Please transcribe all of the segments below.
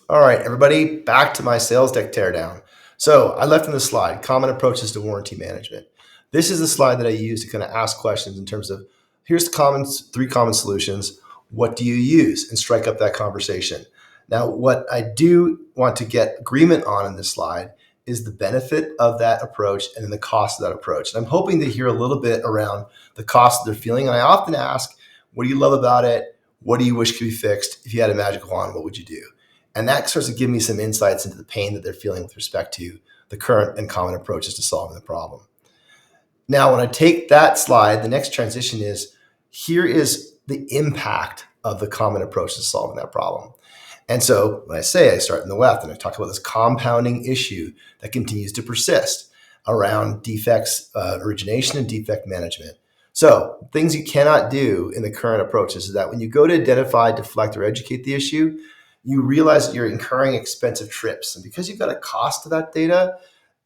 All right, everybody, back to my sales deck teardown. So I left in the slide, common approaches to warranty management. This is the slide that I use to kind of ask questions in terms of, here's the three common solutions. What do you use? And strike up that conversation. Now, what I do want to get agreement on in this slide is the benefit of that approach and then the cost of that approach. And I'm hoping to hear a little bit around the cost that they're feeling. And I often ask, what do you love about it? What do you wish could be fixed? If you had a magic wand, what would you do? And that starts to give me some insights into the pain that they're feeling with respect to the current and common approaches to solving the problem. Now, when I take that slide, the next transition is, here is the impact of the common approach to solving that problem. And so when I start in the left and I talk about this compounding issue that continues to persist around defects origination and defect management. So things you cannot do in the current approaches is that when you go to identify, deflect, or educate the issue, you realize that you're incurring expensive trips. And because you've got a cost to that data,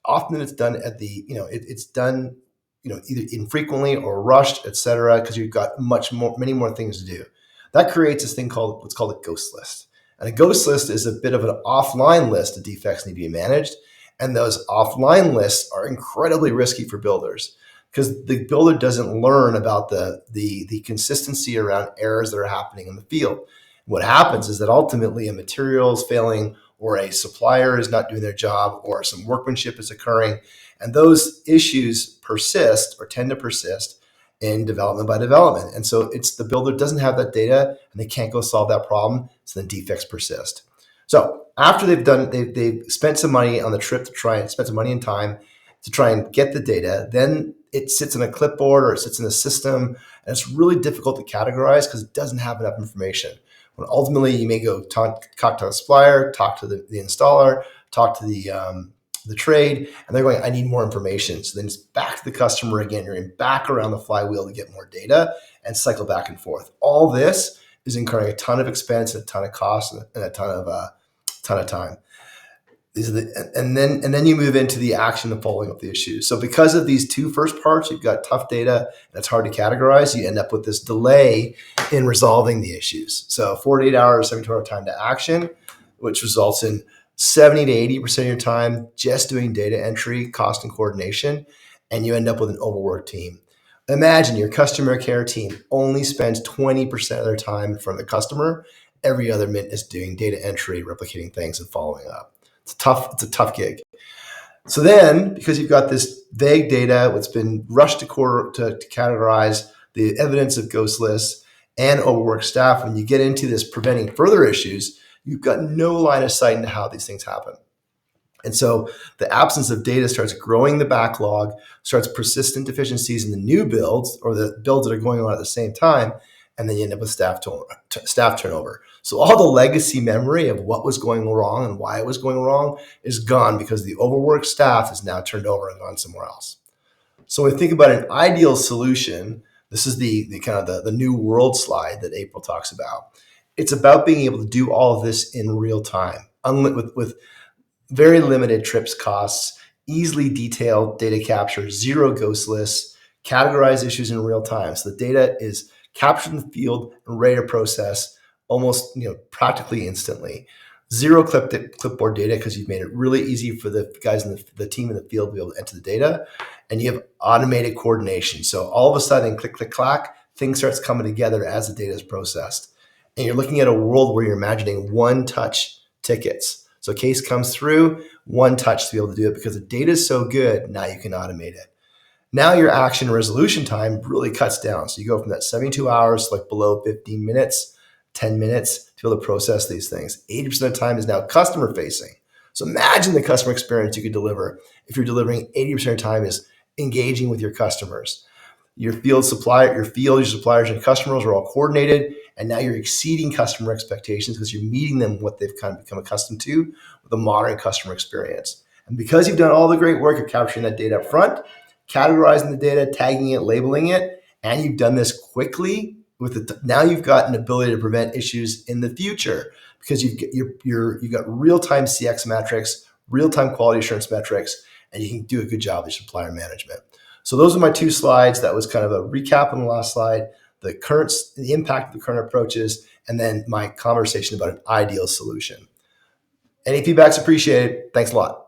often it's done at the, it's done, either infrequently or rushed, et cetera, because you've got many more things to do. That creates this thing called what's called a ghost list. And a ghost list is a bit of an offline list of defects need to be managed. And those offline lists are incredibly risky for builders because the builder doesn't learn about the consistency around errors that are happening in the field. What happens is that ultimately a material is failing or a supplier is not doing their job or some workmanship is occurring. And those issues persist or tend to persist in development by development. And so it's the builder doesn't have that data and they can't go solve that problem. So then defects persist. So after they've spent some money on the trip to try and spend some money and time to try and get the data, then it sits in a clipboard or it sits in a system. And it's really difficult to categorize because it doesn't have enough information. When ultimately you may go talk to the supplier, talk to the installer, talk to the trade, and they're going, I need more information. So then it's back to the customer again. You're back around the flywheel to get more data and cycle back and forth. All this is incurring a ton of expense, and a ton of cost, and a ton of time. These are and then you move into the action of following up the issues. So because of these two first parts, you've got tough data and it's hard to categorize. You end up with this delay in resolving the issues. So 48 hours, 72-hour time to action, which results in 70 to 80% of your time just doing data entry, cost, and coordination, and you end up with an overworked team. Imagine your customer care team only spends 20% of their time in front of the customer. Every other minute is doing data entry, replicating things, and following up. It's a tough gig. So then, because you've got this vague data, what's been rushed to categorize, the evidence of ghost lists and overworked staff, when you get into this preventing further issues, you've got no line of sight into how these things happen. And so the absence of data starts growing the backlog, starts persistent deficiencies in the new builds or the builds that are going on at the same time, and then you end up with staff turnover. So all the legacy memory of what was going wrong and why it was going wrong is gone because the overworked staff is now turned over and gone somewhere else. So when we think about an ideal solution, this is the kind of the new world slide that April talks about. It's about being able to do all of this in real time, with very limited trips costs, easily detailed data capture, zero ghost lists, categorize issues in real time. So the data is captured in the field and ready to process almost practically instantly. Zero clipboard data because you've made it really easy for the guys in the team in the field to be able to enter the data. And you have automated coordination. So all of a sudden, click, click, clack, things starts coming together as the data is processed. And you're looking at a world where you're imagining one-touch tickets. So a case comes through, one touch to be able to do it because the data is so good, now you can automate it. Now your action resolution time really cuts down. So you go from that 72 hours to like below 15 minutes, 10 minutes to be able to process these things. 80% of the time is now customer facing. So imagine the customer experience you could deliver if you're delivering 80% of your time is engaging with your customers. Your suppliers, and your customers are all coordinated, and now you're exceeding customer expectations because you're meeting them what they've kind of become accustomed to with a modern customer experience. And because you've done all the great work of capturing that data up front, categorizing the data, tagging it, labeling it, and you've done this quickly now you've got an ability to prevent issues in the future because you've got real-time CX metrics, real-time quality assurance metrics, and you can do a good job of supplier management. So those are my two slides. That was kind of a recap on the last slide, the impact of the current approaches, and then my conversation about an ideal solution. Any feedback's appreciated. Thanks a lot.